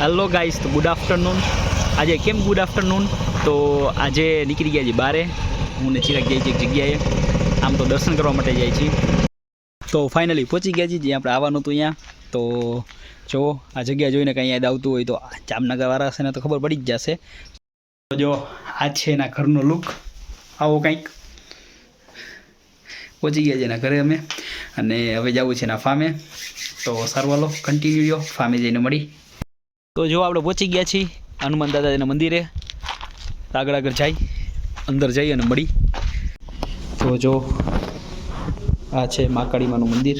Hello guys, તો good afternoon. આજે કેમ ગુડ આફ્ટરનૂન? તો આજે નીકળી ગયા છીએ બારે. હું ને ચિરાગ જઈએ છીએ એક જગ્યાએ, આમ તો દર્શન કરવા માટે જાય છીએ. તો ફાઇનલી પહોંચી ગયા છીએ જ્યાં આપણે આવવાનું હતું અહીંયા. તો જો આ જગ્યા જોઈને કંઈ યાદ આવતું હોય તો જામનગરવાળા હશે ને તો ખબર પડી જ જશે. તો જો આ છે એના ઘરનો લુક, આવો કંઈક. પહોંચી ગયા છે એના ઘરે અમે, અને હવે જવું છે એના ફાર્મે. તો સારું હાલો, કન્ટિન્યુ જો ફાર્મે જઈને મળી. તો જો આપણે પહોંચી ગયા છીએ હનુમાન દાદાના મંદિરે. આગળ જાય, અંદર જઈ અને મળી. તો જો આ છે મહાકાળીમાનું મંદિર,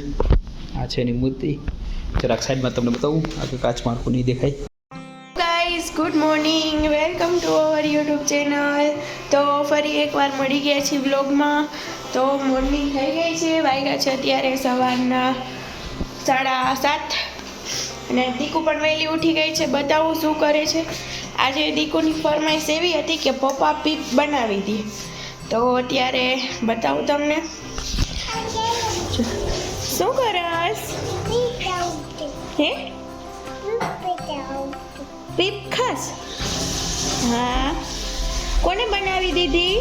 આ છે એની મૂર્તિ. જરાક સાઈડમાં તમને બતાવું, આગળ કાચમાં આખું નહીં દેખાય. Guys, good morning, welcome to our YouTube channel. તો ફરી એકવાર મળી ગયા છીએ વ્લોગમાં. તો મોર્નિંગ થઈ ગઈ છે, વાગ્યા છે અત્યારે સવારના 7:30. અને દીકુ પણ વહેલી ઉઠી ગઈ છે. બતાવું શું કરે છે. આજે દીકુની ફરમાઈશ એવી હતી કે પપ્પા પીપ બનાવી દે, તો અત્યારે બતાવું તમને. શું કરસ? હે, પીપ ખાસ? હા. કોને બનાવી દીધી?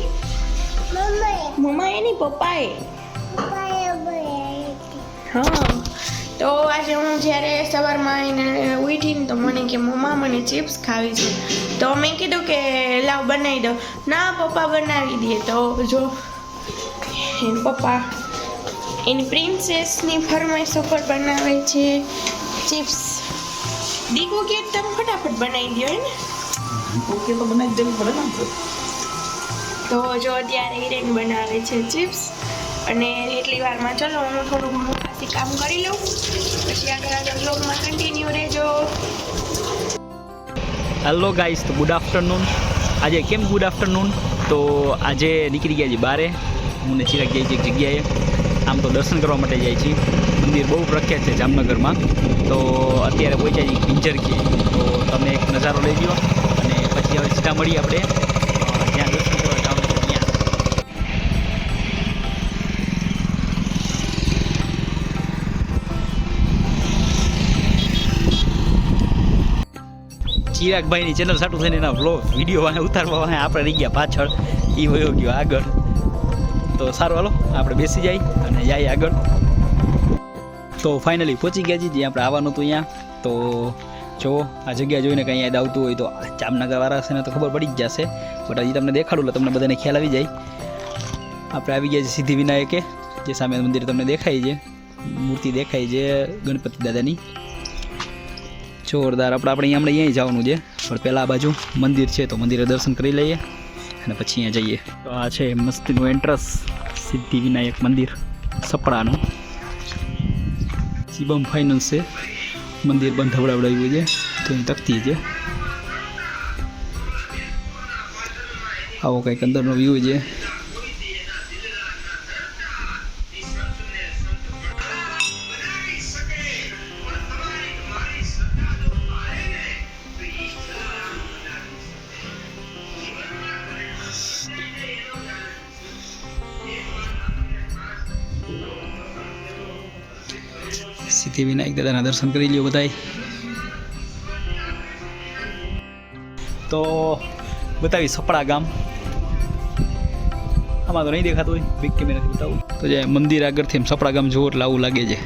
મમ્માએ નહીં, પપ્પાએ. હા. તો આજે હું જ્યારે સવારમાં એને ઉઠીને તો મને કે મમ્મા મને ચિપ્સ ખાવી છે. તો મેં કીધું કે લાવ બનાવી દો. ના, પપ્પા બનાવી દે. તો જો એના પપ્પા એની પ્રિન્સેસની ફરમાઈશ ઉપર બનાવે છે ચિપ્સ. દીકુ કે તમે ફટાફટ બનાવી દો, હે ને? ઓકે, તો બનાવી દેવું પડે ને. તો જો અત્યારે હિરેન બનાવે છે ચિપ્સ. અને એટલી વારમાં ચલો હું થોડું ઘણું પાછી કામ કરી લઉં, પછી આગળ બ્લોગમાં કન્ટિન્યુ રહેજો. હેલો ગાઈસ, તો ગુડ આફ્ટરનૂન. આજે કેમ ગુડ આફ્ટરનૂન? તો આજે નીકળી ગયા છીએ બારે. હું ને ચિરાગ જઈએ છીએ એક જગ્યાએ, આમ તો દર્શન કરવા માટે જાય છીએ. મંદિર બહુ પ્રખ્યાત છે જામનગરમાં. તો અત્યારે પહોંચ્યા છીએ પિંજરકી. તો તમે એક નજારો લઈ લો, અને પછી હવે સીધા મળીએ આપણે જ્યાં દર્શન કરવા જવાનું છે ત્યાં. ચિરાગભાઈની ચેનલ સાટું થઈને એના વિડીયો ઉતારવા આપણે રહી ગયા પાછળ, એ વયો ગયો આગળ. તો સારું હાલો, આપણે બેસી જઈએ અને જઈએ આગળ. તો ફાઇનલી પહોંચી ગયા છીએ જ્યાં આપણે આવવાનું હતું અહીંયા. તો જો આ જગ્યા જોઈને કંઈ યાદ આવતું હોય તો જામનગરવાળા હશે ને તો ખબર પડી જ જશે. બટ હજી તમને દેખાડું એટલે તમને બધાને ખ્યાલ આવી જાય. આપણે આવી ગયા છીએ સિદ્ધિ વિનાયકે, જે સામે મંદિર તમને દેખાય છે, મૂર્તિ દેખાય છે ગણપતિ દાદાની. જોરદાર. આપણે અહીંયા જવાનું છે, પણ પહેલાં આ બાજુ મંદિર છે તો મંદિરે દર્શન કરી લઈએ અને પછી અહીંયા જઈએ. તો આ છે મસ્તીનું એન્ટ્રન્સ સિદ્ધિ વિનાયક મંદિર સપડાનું. શિવમ ફાઇનાન્સ છે, મંદિર બંધ હવડાવડાવ્યું છે તો અહીં તકતી છે. આવો કંઈક અંદરનો વ્યૂ છે. સિદ્ધિ વિનાયક દાદાના દર્શન કરી લ્યો બધાય. તો બતાવી સપડા ગામ. આમાં તો નહીં દેખાતું હોય, બિગ કેમેરાથી બતાવું. તો જે મંદિર આગળથી એમ સપડા ગામ જોવો એટલે આવું લાગે છે.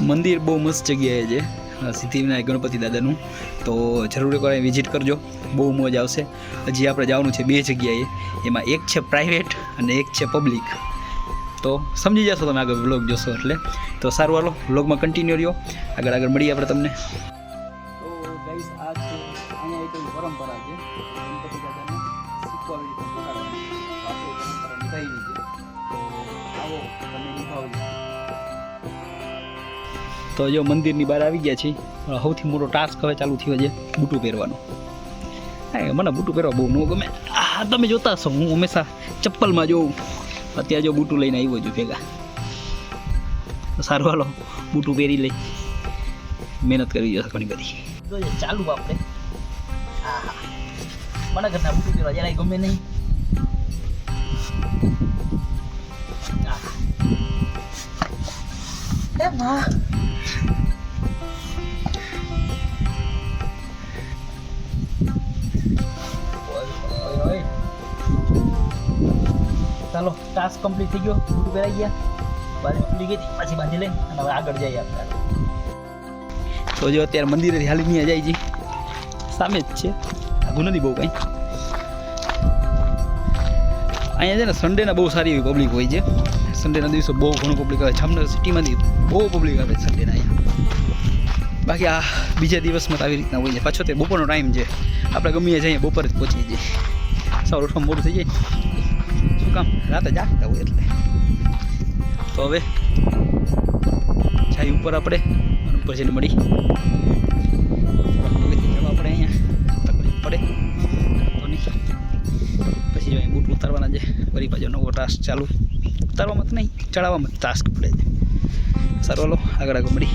મંદિર બહુ મસ્ત જગ્યાએ છે, સિદ્ધિ વિનાયક ગણપતિ દાદાનું. તો જરૂર એકવાર વિઝિટ કરજો, બહુ મોજ આવશે. હજી આપણે જવાનું છે 2 જગ્યાએ, એમાં એક છે પ્રાઇવેટ અને એક છે પબ્લિક. તો સમજી જશો તમે આગળ વ્લોગ જોશો એટલે. તો સારું હાલો, વ્લોગમાં કન્ટિન્યુ રહ્યો, આગળ મળીએ આપણે તમને. તો ગાઈસ, આ છે અહીંયા એક પરંપરા છે ગણપતિ દાદાને શીખવા રીતે શીખવાડવાની. આપણે પરંપરા નિભાવી છે, તો આવો તમે નિભાવજો. તો જો મંદિરની બહાર આવી ગયા છીએ. સૌથી મોટો ટાસ્ક હવે ચાલુ થયો છે બૂટું પહેરવાનો. હા, મને બૂટું પહેરવા બહુ ન ગમે. હા, તમે જોતા હશો હું હંમેશા ચપ્પલમાં જોઉં. અત્યારે જો બૂટું લઈને આવ્યો છું ભેગા. સારું હાલો, બૂટું પહેરી લઈ, મહેનત કરવી જશે ઘણી બધી. ચાલુ આપણે. હા હા, મને ઘરના બૂટું પહેરવા જરાય ગમે નહીં. હા ચાલો ટાસ્ક કમ્પ્લીટ થઈ ગયો, બુટ પહેરાઈ ગયા, બારી ખુલી ગઈ હતી, પાછી બાંધી લઈ અને હવે આગળ જઈએ આપણે. તો જો અત્યારે મંદિરેથી હાલી ત્યાં જાય છે, સામે જ છે, આગું નથી બહુ કંઈ. અહીંયા છે ને સન્ડેના બહુ સારી એવી પબ્લિક હોય છે. સન્ડેના દિવસે બહુ ઘણું પબ્લિક આવે. જામનગર સિટીમાંથી બહુ પબ્લિક આવે છે સન્ડેના અહીંયા. બાકી આ બીજા દિવસમાં તો આવી રીતના હોય છે. પાછો તે બપોરનો ટાઈમ છે, આપણે ગમે જઈએ બપોરે જ પહોંચી જઈએ. સવાર ઉઠવામાં મોડું થઈ જાય, શું કામ રાતે જાગતા હોય એટલે. તો હવે જાય ઉપર આપણે અને ઉપર જઈને મળી જવા આપણે. અહીંયા તકલીફ પડે તો નહીં. પછી જો અહીં બૂટ ઉતારવાના છે, વળી પાછો નવો ટાસ્ક ચાલુ. ઉતારવામાં તો નહીં, ચડાવવામાં ટાસ્ક પડે છે. સારું હાલો આગળ આગળ મળી.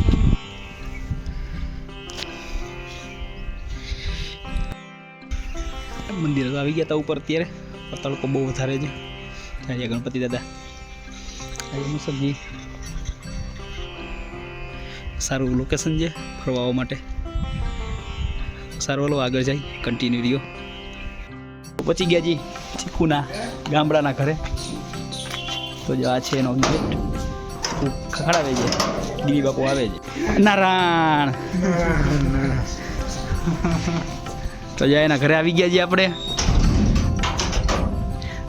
મંદિર તો આવી ગયા હતા ઉપર. અત્યારે તડકો બહુ વધારે છે. ત્યાં ગણપતિ દાદા મુસલજી, સારું લોકેશન છે ફરવા આવવા માટે. સારું હાલો આગળ જાય, કન્ટિન્યુ રહ્યો. પહોંચી ગયા જી ચીકુના ગામડાના ઘરે. તો જો આ છે એનો ગેટ, ખખડાવે છે, ગીરી બાપુ આવે છે. નારાયણ તો જાય એના ઘરે આવી ગયા છીએ આપણે.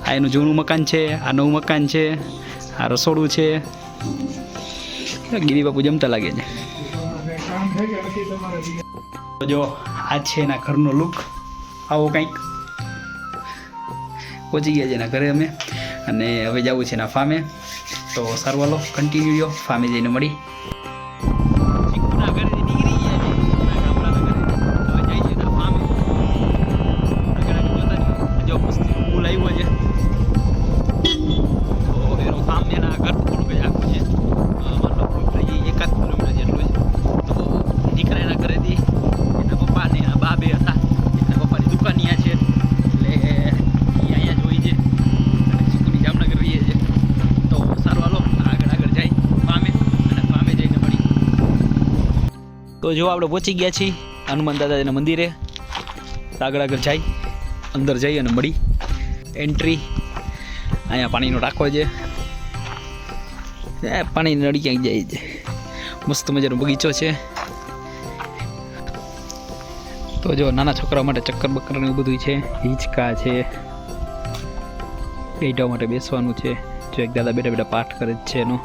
આ એનું જૂનું મકાન છે, આ નવું મકાન છે, આ રસોડું છે. ગીરી બાપુ જમતા લાગે છે. તો જો આ છે એના ઘરનો લુક, આવો કંઈક. પહોંચી ગયા છે એના ઘરે અમે, અને હવે જવું છે એના ફામે. તો સારું હાલો કન્ટિન્યુ રહ્યો, ફામે જઈને મળી. તો જો આપણે પહોંચી ગયા છીએ હનુમાન દાદાના મંદિરે. આગળ આગળ જાય, અંદર જઈ અને મળી એન્ટ્રી. અહીંયા પાણીનો ટાંકો છે, પાણીની નળી ક્યાંક જાય છે. મસ્ત મજાનો બગીચો છે. તો જો નાના છોકરાઓ માટે ચક્કર બક્કર ને એવું બધું છે, હિંચકા છે, ગઈઢાઓ માટે બેસવાનું છે. જો એક દાદા બેઠા બેઠા પાઠ કરે છે એનો.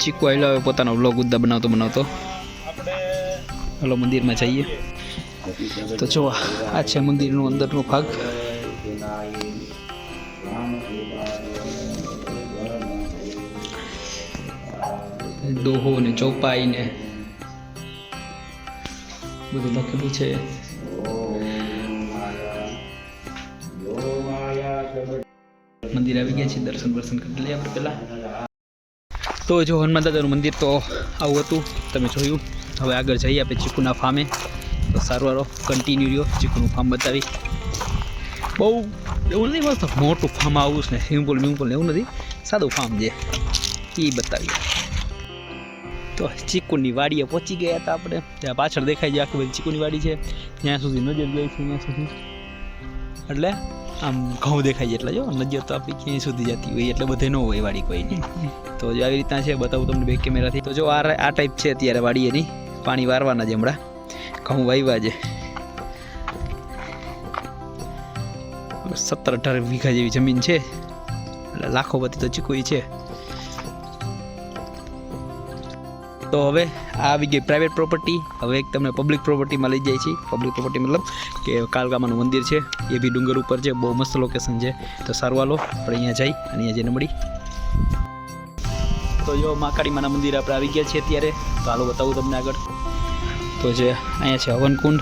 ચીકુ આવેલો હવે પોતાનો વ્લોગ ઉદ્દા બનાવતો. હલો મંદિરમાં જઈએ. તો જો આ છે મંદિરનો અંદરનો ભાગ. દોહો ને ચોપાઈ ને બધું લખેલું છે. મંદિર આવી ગયા છે, દર્શન કરી લઈએ આપણે પહેલા. તો જો હનુમાન દાદાનું મંદિર તો આવું હતું, તમે જોયું. હવે આગળ જઈએ આપણે ચીકુના ફામે. તો સારું હાલો કન્ટિન્યુ રહ્યો, ચીકુનું ફાર્મ બતાવી. બહુ એવું નથી મસ્ત મોટું ફાર્મ હાઉસ ને સ્વિમિંગ પુલ એવું નથી, સાદું ફાર્મ છે એ બતાવીએ. તો ચીકુની વાડીએ પહોંચી ગયા હતા આપણે. ત્યાં પાછળ દેખાય છે આખી બધી ચીકુની વાડી છે. ત્યાં સુધી નજર ગઈ છે, ત્યાં સુધી એટલે આમ ઘઉં દેખાય છે. એટલે જો નજર તો આપણી ક્યાંય સુધી જતી હોય એટલે બધે ન હોય વાડી કોઈની. તો જો આવી રીતના છે, બતાવું તમને બેક કેમેરાથી. તો જો આ ટાઈપ છે અત્યારે વાડી એની. પાણી વારવાના છે, હમણાં ઘઉં વાવ્યા છે. 17-18 વીઘા જેવી જમીન છે, એટલે લાખો બધી તો ચીકુ છે. તો હવે આ આવી ગઈ પ્રાઇવેટ પ્રોપર્ટી. હવે એક તમને પબ્લિક પ્રોપર્ટીમાં લઈ જાય છે. પબ્લિક પ્રોપર્ટી મતલબ કે કાલગામાનું મંદિર છે, એ બી ડુંગર ઉપર છે. બહુ મસ્ત લોકેશન છે. તો સારું હાલો આપણે અહીંયા જઈ અને અહીંયા જઈને મળી. તો જો મહાકાળીમાના મંદિર આપણે આવી ગયા છીએ અત્યારે. તો હાલો બતાવું તમને આગળ. તો જે અહીંયા છે હવનકુંડ.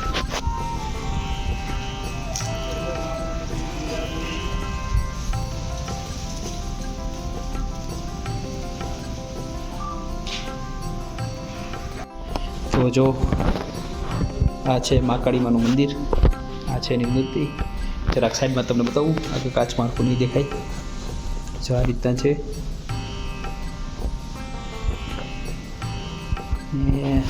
તો જો આ છે મહાકાળીમાનું મંદિર. આ છે એની મૂર્તિ. જરાક સાઈડમાં તમને બતાવું, આગળ કાચમાં આખું નહીં દેખાય. જો આ રીતના છે. અહીંયા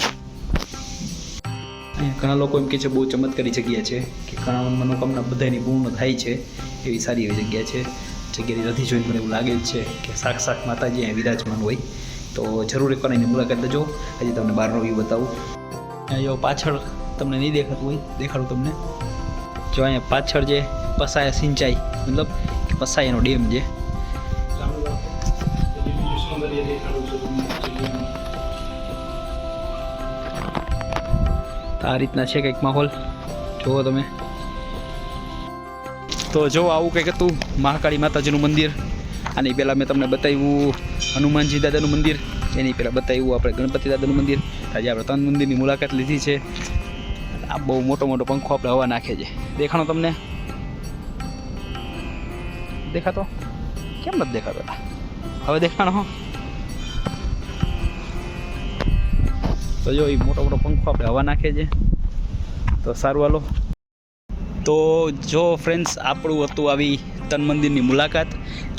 ઘણા લોકો એમ કહે છે બહુ ચમત્કારી જગ્યા છે, કે ઘણા મનોકામના બધાની પૂર્ણ થાય છે, એવી સારી એવી જગ્યા છે. જગ્યાની રથી જોઈને મને એવું લાગે છે કે સાક્ષાત માતાજી અહીંયા વિરાજમાન હોય. તો જરૂર એકવાર એની મુલાકાત લેજો. હજી તમને બહારનો વ્યૂ બતાવું. અહીંયા પાછળ તમને નહીં દેખાતું હોય, દેખાડું તમને. જો અહીંયા પાછળ જે પસાયા સિંચાઈ, મતલબ કે પસાયાનો ડેમ છે. આ રીતના છે કંઈક માહોલ, જુઓ તમે. તો જો આવું કંઈક હતું મહાકાળી માતાજીનું મંદિર. આની પહેલાં મેં તમને બતાવ્યું હનુમાનજી દાદાનું મંદિર, એની પહેલાં બતાવ્યું આપણે ગણપતિ દાદાનું મંદિર. આજે આપણે 3 મંદિરની મુલાકાત લીધી છે. આ બહુ મોટો મોટો પંખો આપણે હવા નાખે છે, દેખાણો તમને? દેખાતો? કેમ નથી દેખાતો? હવે દેખાણો? તો જો એ મોટો મોટો પંખો આપણે હવા નાખે છે. તો સારું હાલો. તો જો ફ્રેન્ડ્સ, આપણું હતું આવી 3 મંદિરની મુલાકાત.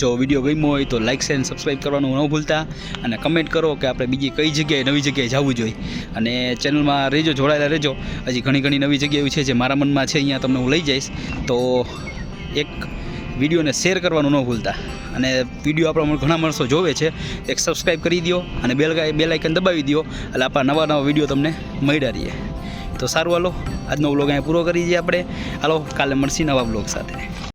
જો વિડીયો ગમ્યો હોય તો લાઇક શેર અને સબસ્ક્રાઈબ કરવાનું ન ભૂલતા, અને કમેન્ટ કરો કે આપણે બીજી કઈ જગ્યાએ નવી જગ્યાએ જવું જોઈએ. અને ચેનલમાં રહેજો, જોડાયેલા રહેજો. હજી ઘણી નવી જગ્યાઓ છે જે મારા મનમાં છે, અહીંયા તમને હું લઈ જઈશ. તો એક વિડીયોને શેર કરવાનું ન ભૂલતા. અને વિડીયો આપણા ઘણા માણસો જોવે છે, એક સબસ્ક્રાઈબ કરી દો અને બેલ આઇકન દબાવી દો, એટલે આપણા નવા વિડીયો તમને મળ્યા રહીએ. તો સારું હાલો, આજનો વ્લોગ અહીંયા પૂરો કરી દઈએ આપણે. હાલો, કાલે મળશી નવા વ્લોગ સાથે.